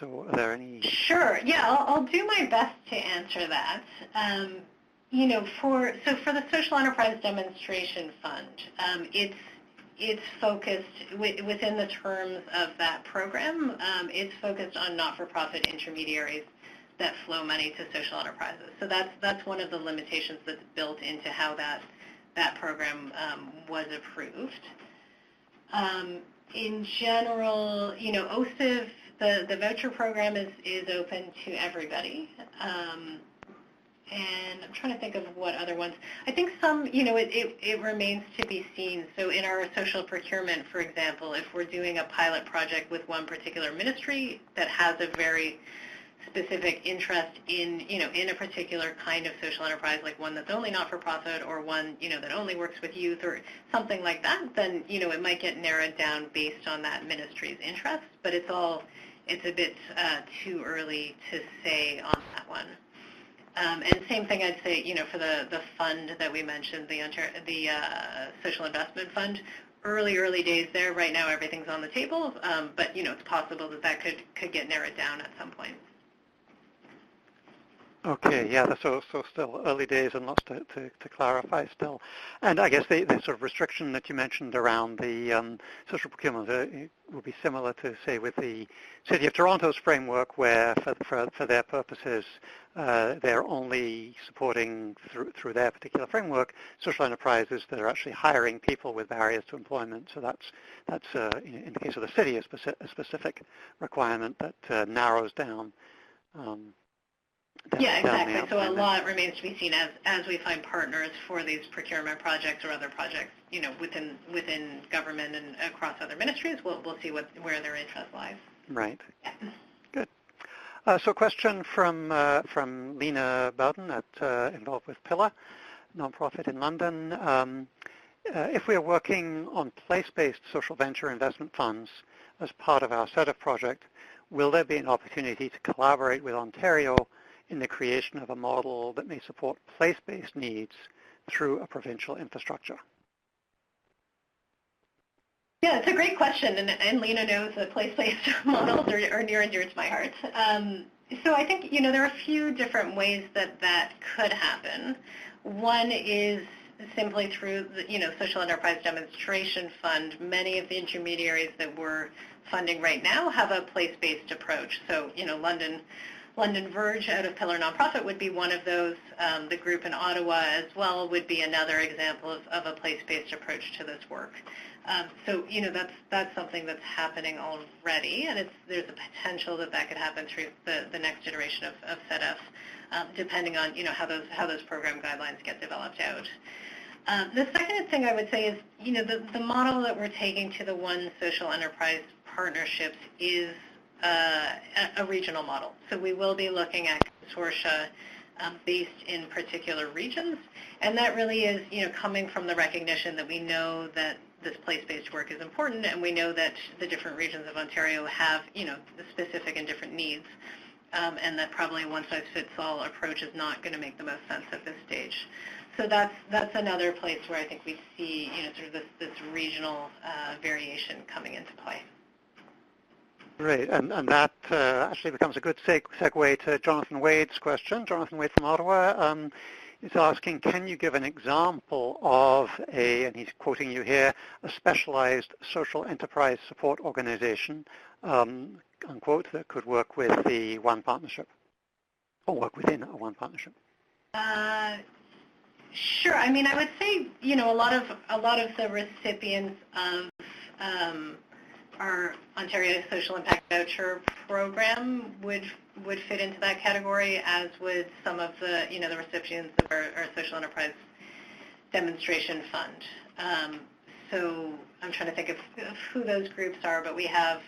So are there any? Sure. Yeah, I'll do my best to answer that. You know, for the Social Enterprise Demonstration Fund, it's focused within the terms of that program. It's focused on not-for-profit intermediaries that flow money to social enterprises. So that's one of the limitations that's built into how that program was approved. In general, you know, OSIV, the voucher program is open to everybody. And I'm trying to think of what other ones. I think some, you know, it remains to be seen. So in our social procurement, for example, if we're doing a pilot project with one particular ministry that has a very specific interest in, you know, in a particular kind of social enterprise, like one that's only not-for-profit or one, you know, that only works with youth or something like that, then, you know, it might get narrowed down based on that ministry's interest. But it's all it's a bit too early to say on that one. And same thing I'd say, for the fund that we mentioned, the Social Investment Fund, early days there. Right now everything's on the table, but it's possible that could get narrowed down at some point. Okay, yeah, so still early days and lots to clarify still. And I guess the sort of restriction that you mentioned around the social procurement it will be similar to, say, with the City of Toronto's framework, where for their purposes they're only supporting through their particular framework social enterprises that are actually hiring people with barriers to employment. So that's in the case of the city a specific requirement that narrows down. Yeah, exactly. So a lot remains to be seen as we find partners for these procurement projects or other projects, within government and across other ministries. We'll see where their interest lies. Right. Yeah. Good. So a question from Lena Bowden involved with Pillar, nonprofit in London. If we are working on place-based social venture investment funds as part of our SEDF project, will there be an opportunity to collaborate with Ontario in the creation of a model that may support place-based needs through a provincial infrastructure? Yeah, it's a great question, and Lena knows that place-based models are near and dear to my heart. So I think, there are a few different ways that could happen. One is simply through the, Social Enterprise Demonstration Fund. Many of the intermediaries that we're funding right now have a place-based approach. So, London Verge out of Pillar Nonprofit would be one of those. The group in Ottawa as well would be another example of a place-based approach to this work. So, that's something that's happening already, and there's a potential that could happen through the next iteration of SEDF, depending on, how those program guidelines get developed out. The second thing I would say is, the model that we're taking to the One Social Enterprise Partnerships is a regional model. So we will be looking at consortia based in particular regions, and that really is, coming from the recognition that we know that this place-based work is important, and we know that the different regions of Ontario have, the specific and different needs, and that probably a one-size-fits-all approach is not going to make the most sense at this stage. So that's another place where I think we see, sort of this regional variation coming into play. Great, and that actually becomes a good segue to Jonathan Wade's question. Jonathan Wade from Ottawa is asking, can you give an example of and he's quoting you here, a specialized social enterprise support organization, unquote, that could work with the One Partnership, or work within a One Partnership? Sure. I mean, I would say, a lot of the recipients of our Ontario Social Impact Voucher Program would fit into that category, as would some of the, the recipients of our Social Enterprise Demonstration Fund. So I'm trying to think of who those groups are, but we have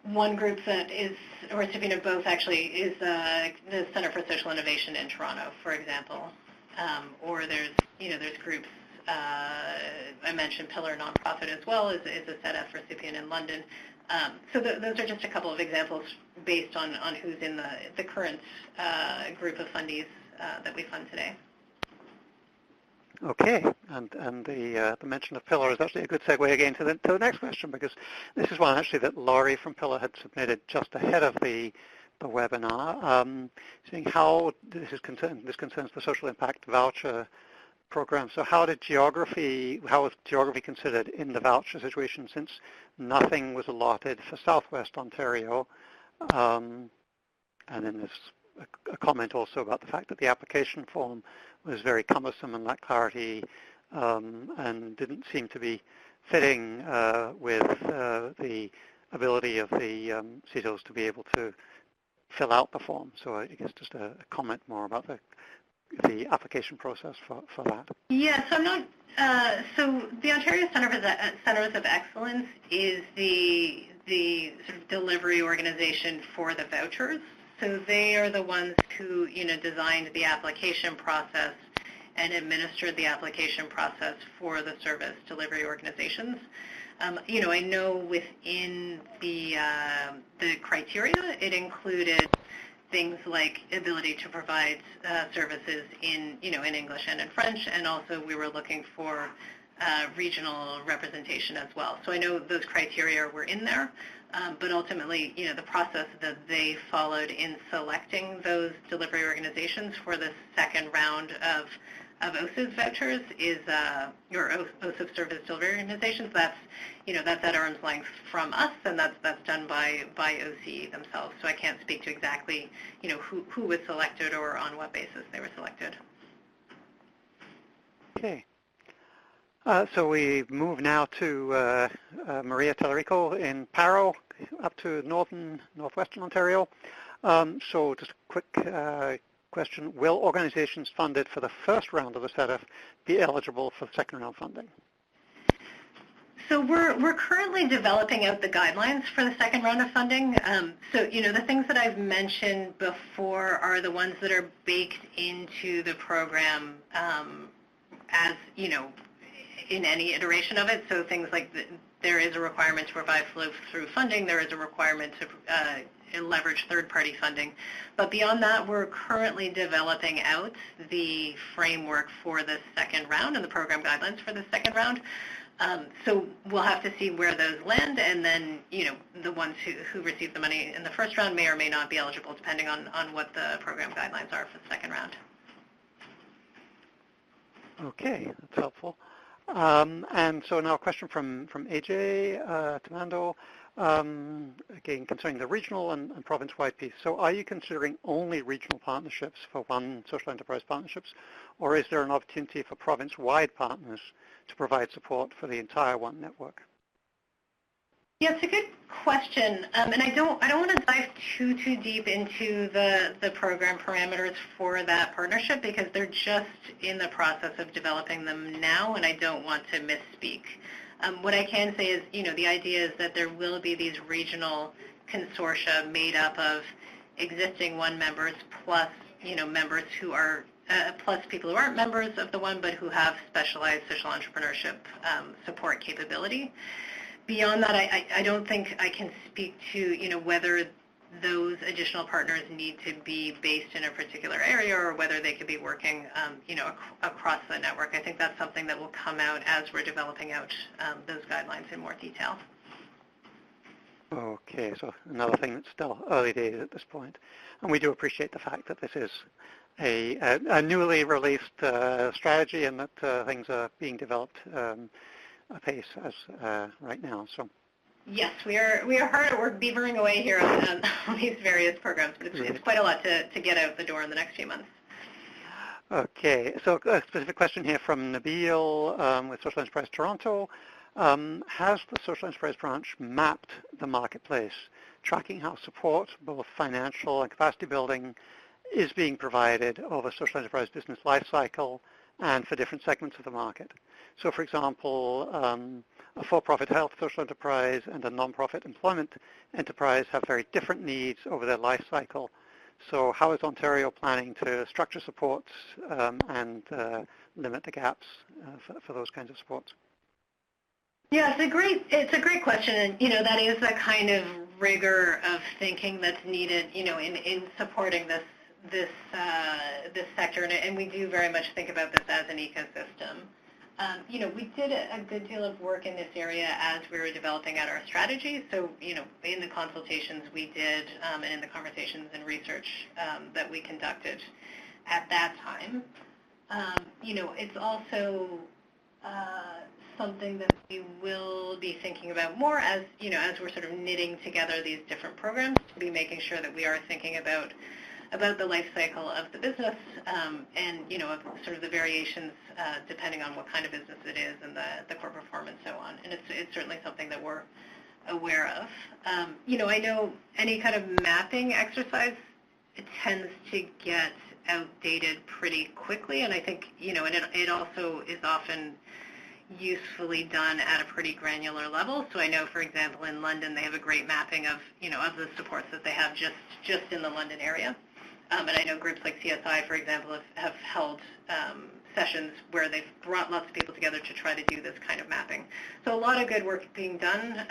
one group that is a recipient of both, actually, is the Center for Social Innovation in Toronto, for example. Or there's groups, I mentioned Pillar Nonprofit as well, is a SEDF recipient in London. So those are just a couple of examples based on who's in the current group of fundees that we fund today. Okay, and the mention of Pillar is actually a good segue again to the next question, because this is one actually that Laurie from Pillar had submitted just ahead of the webinar, saying how this concerns the social impact voucher program. So how was geography considered in the voucher situation, since nothing was allotted for Southwest Ontario? And then there's a comment also about the fact that the application form was very cumbersome and lacked clarity, and didn't seem to be fitting with the ability of the CISOs to be able to fill out the form. So I guess just a comment more about the application process for that. Yes, I'm not. So the Ontario Centers of Excellence is the sort of delivery organization for the vouchers. So they are the ones who, designed the application process and administered the application process for the service delivery organizations. I know within the criteria, it included things like ability to provide services in English and in French, and also we were looking for regional representation as well. So I know those criteria were in there, but ultimately, the process that they followed in selecting those delivery organizations for the second round of OSIS vouchers is your OSIS service delivery organizations. That's at arm's length from us, and that's done by OCE themselves. So I can't speak to exactly who was selected or on what basis they were selected. Okay. So we move now to Maria Tellerico in Paro, up to northwestern Ontario. So just a quick question, will organizations funded for the first round of the setup be eligible for the second round funding? So we're currently developing out the guidelines for the second round of funding. So the things that I've mentioned before are the ones that are baked into the program as in any iteration of it. So things like there is a requirement to provide flow-through funding. There is a requirement to leverage third-party funding. But beyond that, we're currently developing out the framework for the second round and the program guidelines for the second round. So we'll have to see where those land, and then the ones who receive the money in the first round may or may not be eligible, depending on what the program guidelines are for the second round. Okay, that's helpful. And so now a question from AJ Tamando, again concerning the regional and province-wide piece. So are you considering only regional partnerships for one social enterprise partnerships, or is there an opportunity for province-wide partners to provide support for the entire one network? Yeah, it's a good question, and I don't want to dive too deep into the program parameters for that partnership because they're just in the process of developing them now, and I don't want to misspeak. What I can say is, the idea is that there will be these regional consortia made up of existing one members plus, members who are plus people who aren't members of the one but who have specialized social entrepreneurship support capability. Beyond that, I don't think I can speak to, whether those additional partners need to be based in a particular area or whether they could be working, across the network. I think that's something that will come out as we're developing out those guidelines in more detail. Okay, so another thing that's still early days at this point. And we do appreciate the fact that this is a newly released strategy and that things are being developed apace as right now. So yes, we are hard at work beavering away here on these various programs, but it's quite a lot to get out the door in the next few months. Okay, so a specific question here from Nabil with Social Enterprise Toronto. Has the Social Enterprise branch mapped the marketplace, tracking how support, both financial and capacity building, is being provided over social enterprise business lifecycle and for different segments of the market? So for example, a for-profit health social enterprise and a non-profit employment enterprise have very different needs over their life cycle. So how is Ontario planning to structure supports and limit the gaps for those kinds of supports? Yeah, it's a great question, and that is the kind of rigor of thinking that's needed, in supporting this sector, and we do very much think about this as an ecosystem. We did a good deal of work in this area as we were developing out our strategy. So, in the consultations we did and in the conversations and research that we conducted at that time, it's also something that we will be thinking about more as, as we're sort of knitting together these different programs, to be making sure that we are thinking about the life cycle of the business and, of sort of the variations depending on what kind of business it is and the core performance and so on. And it's certainly something that we're aware of. I know any kind of mapping exercise, it tends to get outdated pretty quickly, and I think, and it also is often usefully done at a pretty granular level. So I know, for example, in London, they have a great mapping of, of the supports that they have just in the London area. And I know groups like CSI, for example, have held sessions where they've brought lots of people together to try to do this kind of mapping. So a lot of good work being done.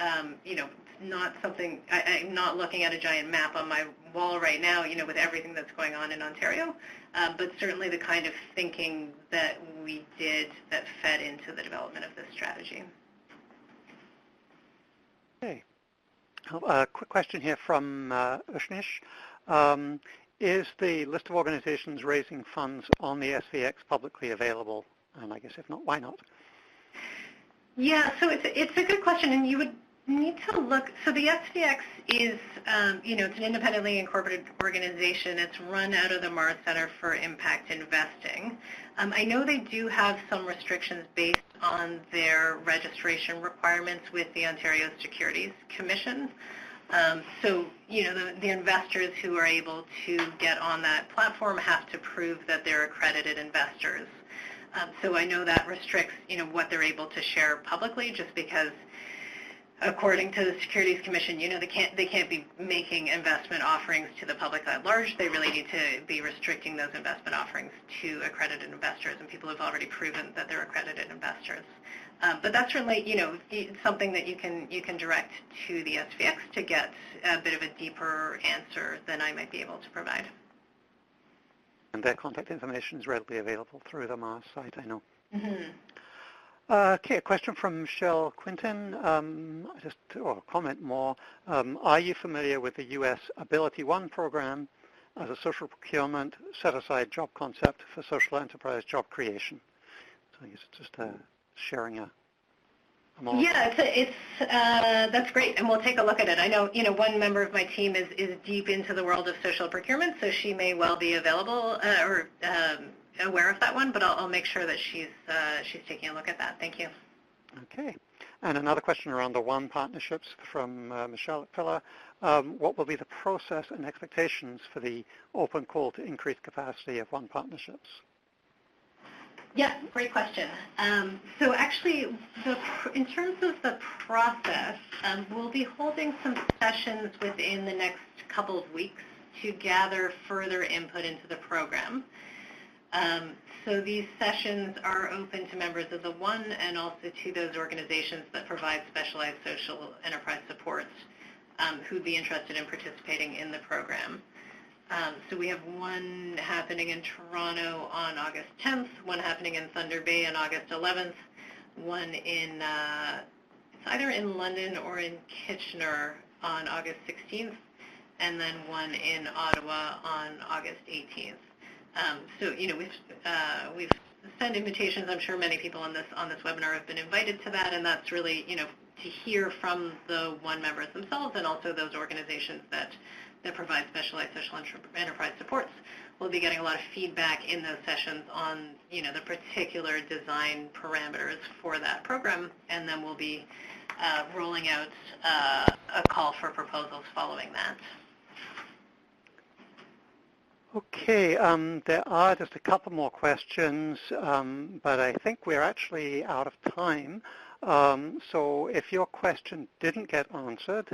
Not something, I'm not looking at a giant map on my wall right now, with everything that's going on in Ontario, but certainly the kind of thinking that we did that fed into the development of this strategy. Okay. A quick question here from Ushnish. Is the list of organizations raising funds on the SVX publicly available? And I guess if not, why not? Yeah, so it's a good question, and you would need to look. So the SVX is, it's an independently incorporated organization. It's run out of the Mars Center for Impact Investing. I know they do have some restrictions based on their registration requirements with the Ontario Securities Commission. So, the investors who are able to get on that platform have to prove that they're accredited investors. So I know that restricts, what they're able to share publicly, just because according to the Securities Commission, they can't be making investment offerings to the public at large. They really need to be restricting those investment offerings to accredited investors and people who have already proven that they're accredited investors. But that's certainly, something that you can direct to the SVX to get a bit of a deeper answer than I might be able to provide. And their contact information is readily available through the Mars site, I know. Mm-hmm. Okay, a question from Michelle Quinton. Comment more. Are you familiar with the U.S. Ability One program as a social procurement set-aside job concept for social enterprise job creation? So I guess it's just sharing a model. Yeah, that's great, and we'll take a look at it. I know, one member of my team is deep into the world of social procurement, so she may well be available or aware of that one, but I'll make sure that she's taking a look at that. Thank you. Okay. And another question around the One partnerships from Michelle at Pillar. What will be the process and expectations for the open call to increase capacity of One partnerships? Yeah, great question. So actually, in terms of the process, we'll be holding some sessions within the next couple of weeks to gather further input into the program. So these sessions are open to members of the One and also to those organizations that provide specialized social enterprise supports who'd be interested in participating in the program. So we have one happening in Toronto on August 10th, one happening in Thunder Bay on August 11th, one in it's either in London or in Kitchener on August 16th, and then one in Ottawa on August 18th. So we've sent invitations. I'm sure many people on this webinar have been invited to that, and that's really to hear from the One members themselves and also those organizations that provide specialized social enterprise supports. We'll be getting a lot of feedback in those sessions on the particular design parameters for that program, and then we'll be rolling out a call for proposals following that. Okay, there are just a couple more questions, but I think we're actually out of time. So if your question didn't get answered,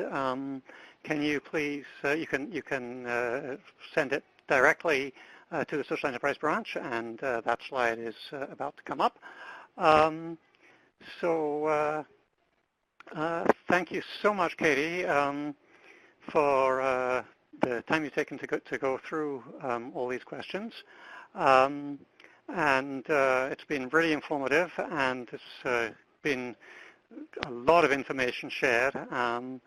can you please, you can send it directly to the Social Enterprise Branch, and that slide is about to come up. Thank you so much, Katie, for the time you've taken to go through all these questions. And it's been really informative, and it's been a lot of information shared. So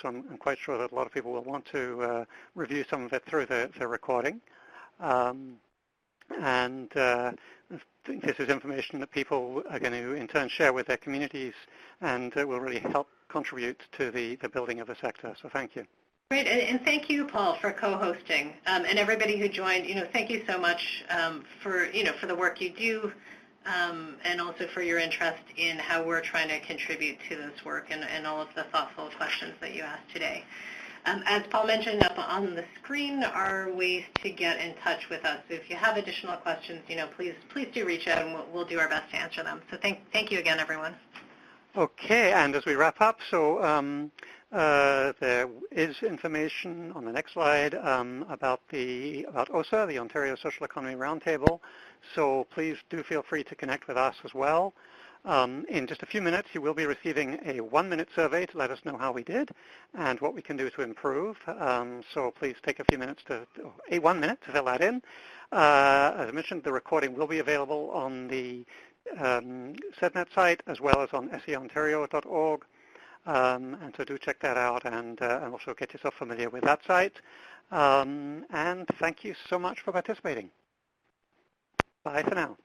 I'm quite sure that a lot of people will want to review some of it through the recording. This is information that people are going to in turn share with their communities, and will really help contribute to the building of the sector. So thank you. Great, and thank you, Paul, for co-hosting, and everybody who joined. Thank you so much for the work you do, and also for your interest in how we're trying to contribute to this work and all of the thoughtful questions that you asked today. As Paul mentioned, up on the screen are ways to get in touch with us. So if you have additional questions, please do reach out, and we'll do our best to answer them. So thank you again, everyone. Okay, and as we wrap up, so there is information on the next slide about OSA, the Ontario Social Economy Roundtable. So please do feel free to connect with us as well. In just a few minutes, you will be receiving a 1-minute survey to let us know how we did and what we can do to improve. So please take a few minutes 1 minute to fill that in. As I mentioned, the recording will be available on the CCEDNet site as well as on seontario.org. And so do check that out and also get yourself familiar with that site. And thank you so much for participating. Bye for now.